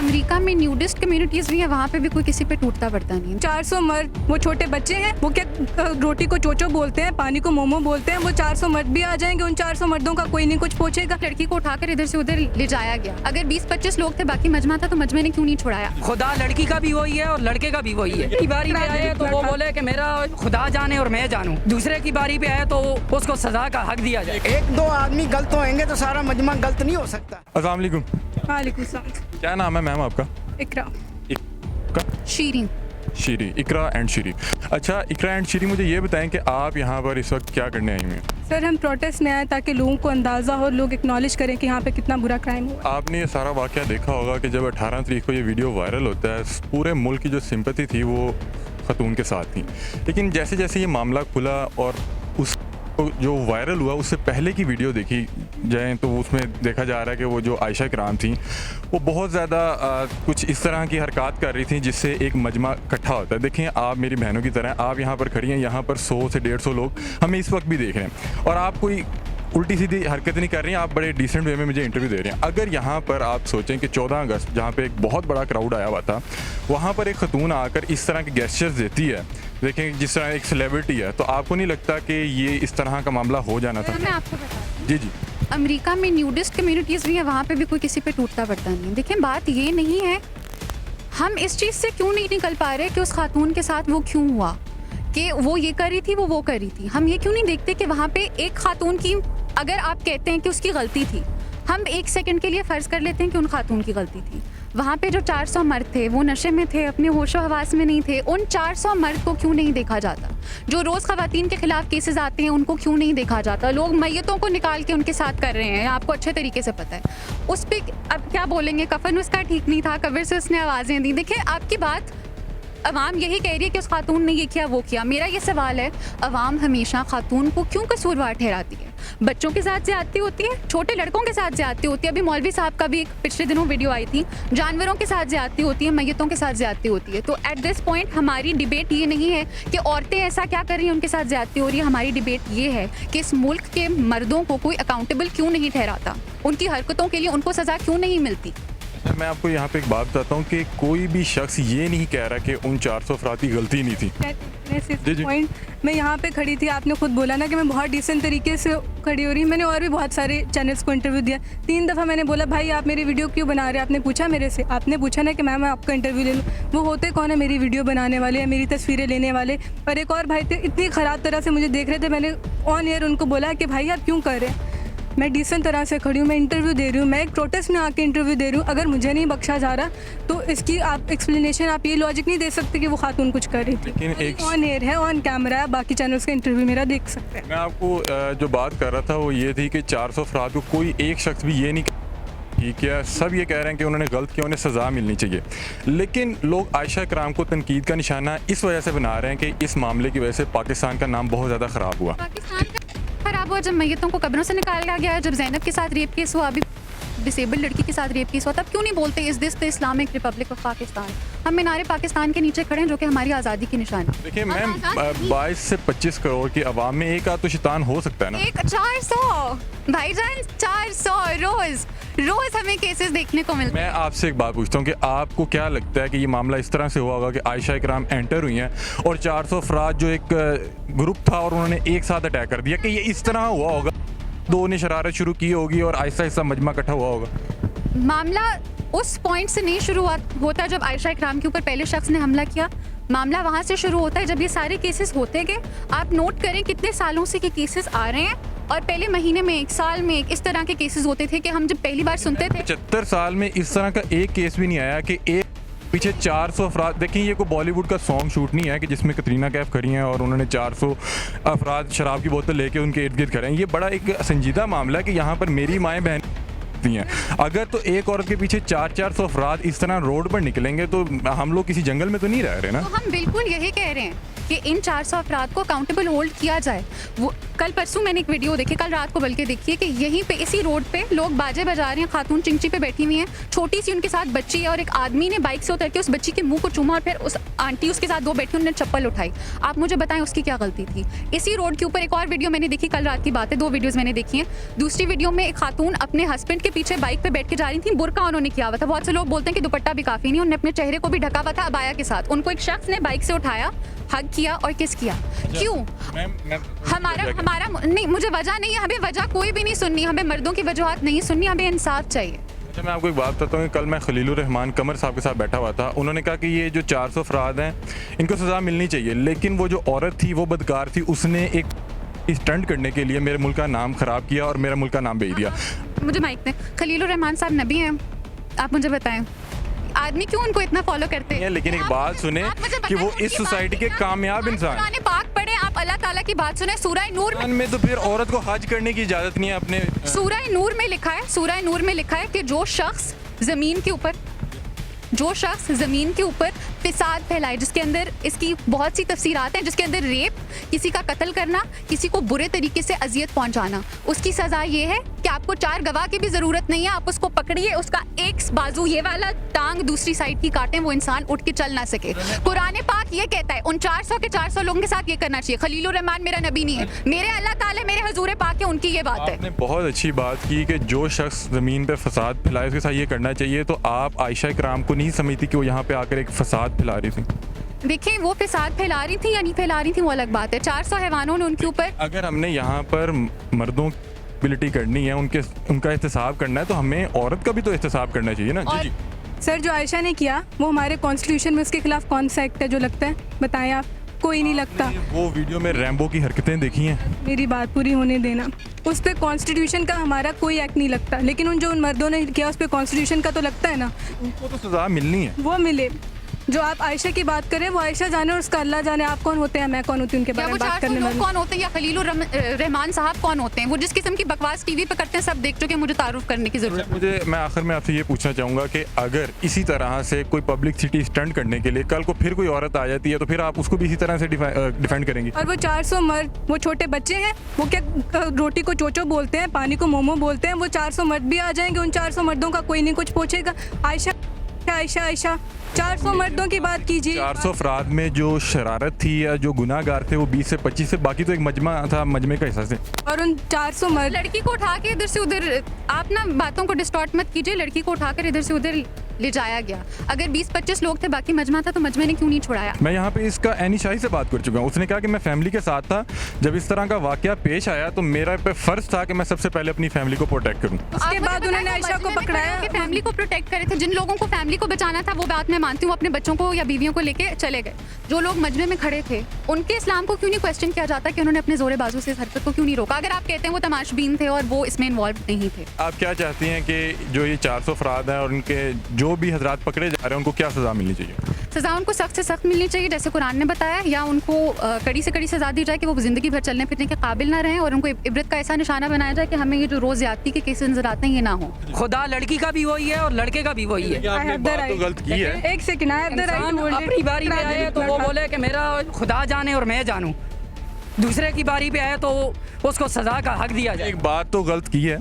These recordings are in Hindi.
अमेरिका में न्यूडिस्ट कम्युनिटीज भी है, वहाँ पे भी कोई किसी पे टूटता पड़ता नहीं है। 400 मर्द, वो छोटे बच्चे हैं, वो क्या रोटी को चोचो बोलते हैं, पानी को मोमो बोलते हैं, वो 400 मर्द भी आ जाएंगे, उन 400 मर्दों का कोई नहीं कुछ पूछेगा। लड़की को उठाकर इधर से उधर ले जाया गया। अगर 20-25 लोग थे, बाकी मजमा था, तो मजमे ने क्यों नहीं छुड़ाया? खुदा लड़की का भी वही है और लड़के का भी वही है। की बारी पे आए तो वो बोले कि मेरा खुदा जाने और मैं जानूं, दूसरे की बारी पे आए तो उसको सजा का हक दिया जाए। एक दो आदमी गलत होंगे तो सारा मजमा गलत नहीं हो सकता। अस्सलाम वालेकुम। वालेकुम सलाम। क्या नाम है मैम आपका? इकरा। शीरीन। शीरी, इकरा एंड शीरी। अच्छा इकरा एंड शीरी, मुझे ये बताएं कि आप यहाँ पर इस वक्त क्या करने आई हुई हैं? सर हम प्रोटेस्ट में आए ताकि लोगों को अंदाज़ा हो, लोग एक्नॉलेज करें कि यहाँ पे कितना बुरा क्राइम हुआ। आपने ये सारा वाक़या देखा होगा कि जब 18 तारीख को ये वीडियो वायरल होता है, पूरे मुल्क की जो सिंपैथी थी वो ख़तून के साथ थी। लेकिन जैसे जैसे ये मामला खुला और उस जो वायरल हुआ उससे पहले की वीडियो देखी जाए तो उसमें देखा जा रहा है कि वो जो आयशा कराम थी वो बहुत ज़्यादा कुछ इस तरह की हरकत कर रही थी जिससे एक मजमा इकट्ठा होता है। देखें आप मेरी बहनों की तरह, आप यहाँ पर खड़ी हैं, यहाँ पर 100 से 150 लोग हमें इस वक्त भी देख रहे हैं और आप कोई उल्टी सीधी हरकत नहीं कर रही हैं, आप बड़े डिसेंट वे में मुझे इंटरव्यू दे रहे हैं। अगर यहाँ पर आप सोचें कि 14 अगस्त जहाँ पे एक बहुत बड़ा क्राउड आया हुआ था, वहाँ पर एक खतून आकर इस तरह के गेस्चर्स देती है, देखें जिस तरह एक सेलिब्रिटी है, तो आपको नहीं लगता कि ये इस तरह का मामला हो जाना था? मैं आपको बताती हूँ। जी जी। अमेरिका में न्यूडिस्ट कम्युनिटीज़ भी है, वहाँ पे भी कोई किसी पे टूटता पड़ता नहीं है। देखिए बात ये नहीं है, हम इस चीज़ से क्यों नहीं निकल पा रहे कि उस खातून के साथ वो क्यों हुआ, कि वो ये कर रही थी, वो कर रही थी। हम ये क्यों नहीं देखते कि वहाँ पे एक खातून की, अगर आप कहते हैं कि उसकी गलती थी, हम 1 सेकंड के लिए फ़र्ज़ कर लेते हैं कि उन खातून की गलती थी। वहाँ पे जो 400 मर्द थे वो नशे में थे, अपने होशो हवास में नहीं थे। उन 400 मर्द को क्यों नहीं देखा जाता? जो रोज़ ख़वातीन के ख़िलाफ़ केसेस आते हैं उनको क्यों नहीं देखा जाता? लोग मैयतों को निकाल के उनके साथ कर रहे हैं, आपको अच्छे तरीके से पता है। उस पर अब क्या बोलेंगे, कफन उसका ठीक नहीं था, कब्र से उसने आवाज़ें दी। देखिए आपकी बात अवाम यही कह रही है कि उस खातून ने ये किया वो किया। मेरा ये सवाल है, अवाम हमेशा खातून को क्यों कसूरवार ठहराती है? बच्चों के साथ ज्यादती होती है, छोटे लड़कों के साथ ज्यादती होती है। अभी मौलवी साहब का भी एक पिछले दिनों वीडियो आई थी, जानवरों के साथ ज्यादती होती है, मैयतों के साथ ज्यादती होती है। तो एट दिस पॉइंट हमारी डिबेट ये नहीं है कि औरतें ऐसा क्या कर रही हैं उनके साथ ज्यादती हो रही है। हमारी डिबेट ये है कि इस मुल्क के मर्दों को कोई अकाउंटेबल क्यों नहीं ठहराता, उनकी हरकतों के लिए उनको सज़ा क्यों नहीं मिलती। मैं आपको यहाँ पे एक बात बताता हूँ कि कोई भी शख्स ये नहीं कह रहा कि उन 400 अफराद की गलती नहीं थी। जी। पॉइंट मैं यहाँ पे खड़ी थी, आपने खुद बोला ना कि मैं बहुत डिसेंट तरीके से खड़ी हो रही हूँ। मैंने और भी बहुत सारे चैनल्स को इंटरव्यू दिया, 3 दफ़ा मैंने बोला भाई आप मेरी वीडियो क्यों बना रहे हैं? आपने पूछा मेरे से, आपने पूछा ना कि मैम मैं आपका इंटरव्यू ले लूँ। वो होते कौन है मेरी वीडियो बनाने वाले या मेरी तस्वीरें लेने वाले? और एक और भाई थे, इतनी ख़राब तरह से मुझे देख रहे थे। मैंने ऑन एयर उनको बोला कि भाई आप क्यों कर रहे हैं? मैं डिसेंट तरह से खड़ी हूँ, मैं इंटरव्यू दे रही हूँ, मैं एक प्रोटेस्ट में आके इंटरव्यू दे रही हूँ। अगर मुझे नहीं बख्शा जा रहा तो इसकी आप एक्सप्लेनेशन, आप ये लॉजिक नहीं दे सकते कि वो खातून कुछ कर रही थी। लेकिन एक ऑन एयर है, ऑन कैमरा है, बाकी चैनल्स का इंटरव्यू मेरा देख सकते हैं। मैं आपको जो बात कर रहा था वो ये थी कि 400 अफराद को कोई एक शख्स भी ये नहीं ठीक है, सब ये कह रहे हैं कि उन्होंने गलत किया, उन्हें सज़ा मिलनी चाहिए। लेकिन लोग आयशा कराम को तनकीद का निशाना इस वजह से बना रहे हैं कि इस मामले की वजह से पाकिस्तान का नाम बहुत ज़्यादा ख़राब हुआ। खराब हुआ जब मैयतों को कब्रों से निकाला गया, जब ज़ैनब के साथ रेप केस हुआ, अभी डिसेबल्ड लड़की के साथ रेप केस हुआ, तब क्यों नहीं बोलते इस this the Islamic Republic of Pakistan? हम मीनारे पाकिस्तान के नीचे खड़े हैं जो कि हमारी आज़ादी की निशानी। देखिए मैम, 22 से 25 करोड़ की आवाम में एक आध तो शैतान हो सकता है ना। 400 भाईजान, 400 रोज हमें केसेस देखने को मिलते हैं। मैं आपसे एक बात पूछता हूँ कि आपको क्या लगता है कि ये मामला इस तरह से हुआ होगा कि आयशा इकराम एंटर हुई हैं और 400 अफराद जो एक ग्रुप था और उन्होंने एक साथ अटैक कर दिया, कि ये इस तरह हुआ होगा? दो ने शरारत शुरू की होगी और आहिस्ता आहिस्ता मजमा इकट्ठा हुआ होगा? मामला उस पॉइंट से नहीं शुरू होता जब आयशा इकराम के ऊपर पहले शख्स ने हमला किया। मामला वहाँ से शुरू होता है जब ये सारे केसेस होते गए। आप नोट करें कितने सालों से ये केसेस आ रहे हैं और पहले महीने में, 1 साल में इस तरह के केसेस होते थे कि हम जब पहली बार सुनते थे। 75 साल में इस तरह का एक केस भी नहीं आया कि एक पीछे 400 अफराद। देखिए ये कोई बॉलीवुड का सॉन्ग शूट नहीं है कि जिसमें कतरीना कैफ खड़ी हैं और उन्होंने 400 अफराद शराब की बोतल लेके उनके इर्द गिर्द खड़े हैं। ये बड़ा एक संजीदा मामला है कि यहाँ पर मेरी माएँ बहन हैं। अगर तो एक औरत के पीछे 400 अफराद इस तरह रोड पर निकलेंगे तो हम लोग किसी जंगल में तो नहीं रह रहे ना। तो हम बिल्कुल यही कह रहे हैं कि इन 400 अफराद को अकाउंटेबल होल्ड किया जाए। वो कल परसों मैंने एक वीडियो देखी, कल रात को बल्कि देखी है, कि यहीं पे इसी रोड पे लोग बाजे बजा रहे हैं, खातून चिंची पे बैठी हुई हैं, छोटी सी उनके साथ बच्ची है और एक आदमी ने बाइक से उतर के उस बच्ची के मुंह को चूमा और फिर उस आंटी उसके साथ दो बैठी, उन्होंने चप्पल उठाई। आप मुझे बताएं उसकी क्या गलती थी। इसी रोड के ऊपर एक और वीडियो मैंने देखी, कल रात की बात है, 2 वीडियोस मैंने देखी हैं। दूसरी वीडियो में एक खातून अपने हस्बैंड के पीछे बाइक पे बैठ के जा रही थी, बुर्का उन्होंने किया हुआ था। बहुत से लोग बोलते हैं कि दुपट्टा भी काफी नहीं, उन्होंने अपने चेहरे को भी ढका हुआ था अबाया के साथ। उनको एक शख्स ने बाइक से उठाया, हग किया और किस किया। क्यों? हमारा नहीं, मुझे वजह नहीं है, हमें वजह कोई भी नहीं सुननी, हमें मर्दों की वजूहत नहीं सुननी, हमें इंसाफ चाहिए। अच्छा, मैं आपको एक बात बताता हूँ कि कल मैं खलीलुर रहमान कमर साहब के साथ बैठा हुआ था। उन्होंने कहा कि ये जो 400 अफराद हैं इनको सज़ा मिलनी चाहिए, लेकिन वो जो औरत थी वो बदकार थी, उसने एक स्टंट करने के लिए मेरे मुल्क का नाम ख़राब किया और मेरा मुल्क का नाम भेज दिया। मुझे माइक दें। खलीलुर रहमान साहब नबी हैं, आप मुझे बताएं आदमी क्यों उनको इतना फॉलो करते हैं? लेकिन एक बात सुने कि वो इस सोसाइटी के कामयाब इंसान। कुरान पाक पढ़े, आप अल्लाह ताला की बात सुने। सूरह नूर में तो फिर औरत को हज करने की इजाज़त नहीं है अपने। सूरह नूर में लिखा है, सूरह नूर में लिखा है कि जो शख्स ज़मीन के ऊपर फिसाद फैलाए, जिसके अंदर इसकी बहुत सी तफसीरात हैं, जिसके अंदर रेप, किसी का कत्ल करना, किसी को बुरे तरीके से अजियत पहुंचाना, उसकी सज़ा ये है कि आपको 4 गवाह की भी ज़रूरत नहीं है, आप उसको पकड़िए, उसका एक बाजू ये वाला टांग दूसरी साइड की काटें, वो इंसान उठ के चल ना सके। कुरान पाक ये कहता है उन 400 के 400 लोगों के साथ ये करना चाहिए। खलीलुर रहमान मेरा नबी नहीं है, मेरे अल्लाह ताला मेरे हजूर पाक है, उनकी ये बात है। आपने बहुत अच्छी बात की कि जो शख्स ज़मीन पे फसाद फैलाए उसके साथ ये करना चाहिए, तो आप आयशा इकराम को नहीं समझती कि वो यहाँ पे आकर एक फसाद फैला रही थी? देखिए, वो फिसाद फैला रही थी या नहीं फैला रही थी वो अलग बात है। 400 हैवानों ने उनके ऊपर, अगर हमने यहाँ पर मर्दों एबिलिटी करनी है, उनका एहतसाब करना है, तो हमें औरत का भी तो एहतसाब करना चाहिए ना। जी जी सर, जो आयशा ने किया वो हमारे कॉन्स्टिट्यूशन में उसके खिलाफ कौन सा एक्ट है जो लगता है, बताएं आप। कोई नहीं लगता। वो वीडियो में रैम्बो की हरकतें देखी हैं? मेरी बात पूरी होने देना। उस पर कॉन्स्टिट्यूशन का हमारा कोई एक्ट नहीं लगता, लेकिन उन मर्दों ने किया उस पर कॉन्स्टिट्यूशन का तो लगता है ना। उनको तो सजा मिलनी है, वो मिले। जो आप आयशा की बात करें वो आयशा जाने और उसका अल्लाह जाने। आप कौन होते हैं, मैं कौन होती हूँ उनके बारे में बात करने वाले? कौन होते हैं या खलीलुर रहमान साहब कौन होते हैं? वो जिस किस्म की बकवास टीवी पे करते हैं सब देख चुके हैं, मुझे तारुफ करने की जरूरत है। मैं आखिर में आपसे ये पूछना चाहूँगा कि अगर इसी तरह से कोई पब्लिसिटी स्टंट करने के लिए कल को फिर कोई औरत आ जाती है, तो फिर आप उसको भी इसी तरह से डिफेंड करेंगे? और वो 400 मर्द, वो छोटे बच्चे हैं, वो क्या रोटी को चोचो बोलते हैं, पानी को मोमो बोलते हैं, वो 400 मर्द भी आ जाएंगे, उन 400 मर्दों का कोई नहीं कुछ पूछेगा। आयशा आयशा आयशा 400 मर्दों की बात कीजिए। 400 अफराद में जो शरारत थी या जो गुनाहगार थे वो 20 से 25 से, बाकी तो एक मजमा था, मजमे का हिस्सा से। और उन 400 मर्द, लड़की को उठा के इधर से उधर, आप ना बातों को डिस्टॉर्ट मत कीजिए, लड़की को उठाकर इधर से उधर ले जाया गया। अगर 20-25 लोग थे, बाकी मजमा था, तो मजमे ने क्यों नहीं छुड़ाया? मैं यहाँ पे इसका एनी शाही से बात कर चुका हूँ। उसने कहा कि मैं फैमिली के साथ था, जब इस तरह का वाकया पेश आया तो मेरा पे फर्ज था कि मैं सबसे पहले अपनी फैमिली को प्रोटेक्ट करूँ। उसके बाद उन्होंने आयशा को पकड़ाया, फैमिली को प्रोटेक्ट करे थे। जिन लोगों को फैमिली को बचाना था वो बात मैं मानती हूँ, अपने बच्चों को या बीवियों को लेके चले गए। जो लोग मजमे में खड़े थे उनके इस्लाम को क्यों नहीं क्वेश्चन किया जाता कि उन्होंने अपने जोरे बाजू से इस हरकत को क्यों नहीं रोका? अगर आप कहते हैं वो तमाशबीन थे और वो इसमें इन्वॉल्व नहीं थे। आप क्या चाहती हैं कि जो ये 400 अफराद हैं और उनके जो भी हजरात पकड़े जा रहे हैं उनको क्या सज़ा मिलनी चाहिए? सज़ा उनको सख्त से सख्त मिलनी चाहिए जैसे कुरान ने बताया, या उनको कड़ी से कड़ी सज़ा दी जाए कि वो ज़िंदगी भर चलने फिरने के काबिल ना रहें, और उनको इबरत का ऐसा निशाना बनाया जाए कि हमें ये जो रोज़ ज़्यादती के केसेस नजर आते हैं ये ना हो। खुदा लड़की का भी वही है और लड़के का भी वही है। आपने बात तो गलत की है। एक सेकंड, अपनी बारी पे आए तो वो बोले कि मेरा खुदा जाने और मैं जानूं, दूसरे की बारी पे आए तो उसको सजा का हक दिया जाए। एक बात तो गलत की है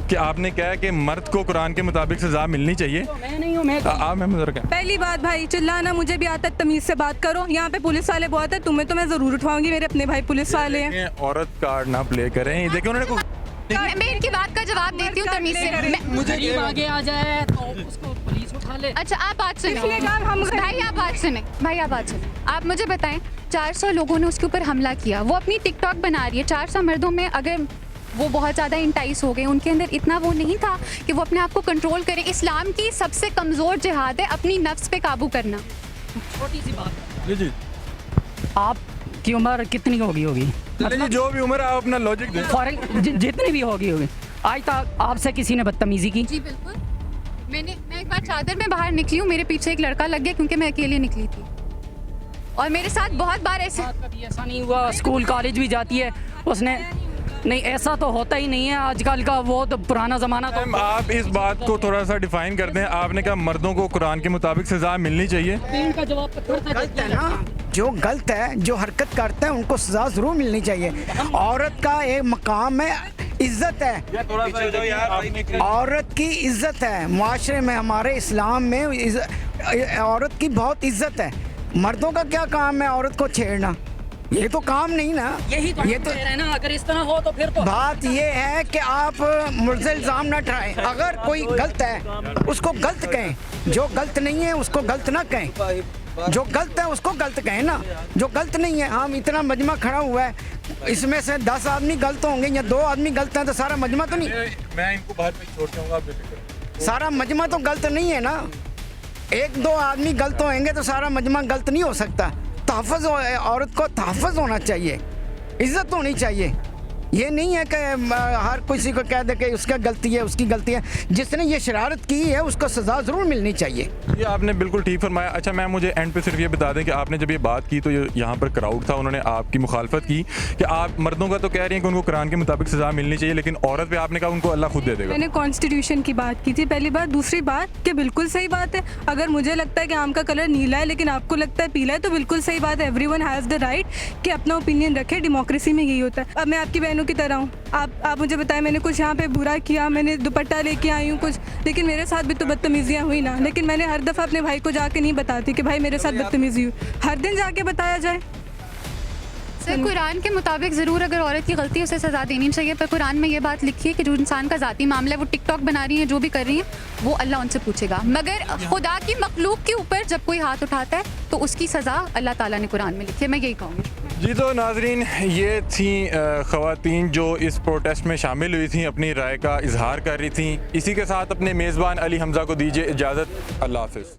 कि आपने कहा कि मर्द को कुरान के मुताबिक सजा मिलनी चाहिए। तो मैं नहीं हूँ, मैं पहली बात भाई चिल्लाना मुझे भी आता है, तमीज से बात करो। यहाँ पे पुलिस वाले बहुत है, तुम्हें तो मैं जरूर उठवाऊंगी, मेरे अपने भाई पुलिस वाले हैं। औरत कार्ड ना प्ले करें। देखिए उन्होंने मैं इनकी बात का जवाब देती हूँ तमीज से। मुझे आगे आ जाए तो उसको पुलिस उठा ले। अच्छा, आप बात सुने भाई, आप बात सुने। आप मुझे बताएं, 400 लोगों ने उसके ऊपर हमला किया, वो अपनी टिकटॉक बना रही है। 400 मर्दों में अगर वो बहुत ज़्यादा इंटाइस हो गए, उनके अंदर इतना वो नहीं था कि वो अपने आप को कंट्रोल करें। इस्लाम की सबसे कमज़ोर जिहाद है अपनी नफ्स पे काबू करना। छोटी सी बात, जी जी, आपकी उम्र कितनी होगी? मतलब जो भी उम्र आप अपना लॉजिक दें। जितनी भी होगी। आज तक आपसे किसी ने बदतमीजी की? जी बिल्कुल। मैं एक बार चादर में बाहर निकली हूँ, मेरे पीछे एक लड़का लग गया क्योंकि मैं अकेले निकली थी, और मेरे साथ बहुत बार ऐसे। कभी ऐसा नहीं हुआ? स्कूल कॉलेज भी जाती है उसने? नहीं, ऐसा तो होता ही नहीं है आजकल का, वो तो पुराना ज़माना। तो आप इस बात को थोड़ा सा डिफाइन कर दें। आपने कहा मर्दों को कुरान के मुताबिक सजा मिलनी चाहिए। का जवाब तो जो गलत है, जो हरकत करते हैं उनको सजा ज़रूर मिलनी चाहिए। औरत का एक मकाम है, इज्जत है, औरत की इज्जत है माशरे में, हमारे इस्लाम में औरत की बहुत इज्जत है। मर्दों का क्या काम है औरत को छेड़ना? ये तो काम नहीं ना। यही तो ये तो कह रहे हैं ना, अगर इस तरह हो तो फिर तो बात ये है कि आप मुझसे इल्ज़ाम ना ठहराएं। अगर कोई गलत है उसको गलत कहें, जो गलत नहीं है उसको गलत ना कहें। जो गलत है उसको गलत कहें ना, जो गलत नहीं है। हम इतना मजमा खड़ा हुआ है, इसमें से 10 आदमी गलत होंगे या 2 आदमी गलत हैं तो सारा मजमा तो नहीं, मैं इनको बाद में छोड़ दूंगा, आप बेफिक्र। सारा मजमा तो गलत नहीं है ना। 1-2 आदमी गलत होंगे तो सारा मजमा गलत नहीं हो सकता। तहफ़्फ़ुज़ औरत को तहफ़्फ़ुज़ होना चाहिए, इज़्ज़त होनी चाहिए। ये नहीं है कि हर किसी को कह दे कि उसका गलती है, उसकी गलती है। जिसने ये शरारत की है उसको सज़ा ज़रूर मिलनी चाहिए। ये आपने बिल्कुल ठीक फरमाया। अच्छा, मैं मुझे एंड पे सिर्फ ये बता दें कि आपने जब ये बात की तो यहाँ पर क्राउड था, उन्होंने आपकी मुखालफत की कि आप मर्दों का तो कह रही हैं कि उनको कुरान के मुताबिक सज़ा मिलनी चाहिए, लेकिन औरत पे आपने कहा उनको अल्लाह खुद दे देगा। मैंने कॉन्स्टिट्यूशन की बात की थी पहली बात। दूसरी बात कि बिल्कुल सही बात है, अगर मुझे लगता है कि आम का कलर नीला है लेकिन आपको लगता है पीला है तो बिल्कुल सही बात है। एवरीवन हैज़ द राइट कि अपना ओपिनियन रखे, डेमोक्रेसी में यही होता है। अब मैं आपकी बहनों की तरह हूँ, आप मुझे बताएं मैंने कुछ यहाँ पे बुरा किया, मैंने दुपट्टा लेके आई हूँ कुछ, लेकिन मेरे साथ भी तो बदतमीजियाँ हुई ना। लेकिन मैंने हर दफ़ा अपने भाई को जाके नहीं बताती कि भाई मेरे साथ बदतमीजी हुई, हर दिन जाके बताया जाए। सर, कुरान के मुताबिक ज़रूर अगर औरत की गलती है उसे सज़ा देनी चाहिए, पर कुरान में ये बात लिखी है कि जो इंसान का ज़ाती मामला है, वो टिकटॉक बना रही है, जो भी कर रही है, वो अल्लाह उनसे पूछेगा। मगर खुदा की मखलूक के ऊपर जब कोई हाथ उठाता है तो उसकी सज़ा अल्लाह ताला ने कुरान में लिखी है। मैं यही कहूँगी। जी तो नाजरीन, ये थी ख़वातीन जो इस प्रोटेस्ट में शामिल हुई थी, अपनी राय का इजहार कर रही थी। इसी के साथ अपने मेज़बान अली हमज़ा को दीजिए इजाज़त। अल्लाह हाफ़िज़।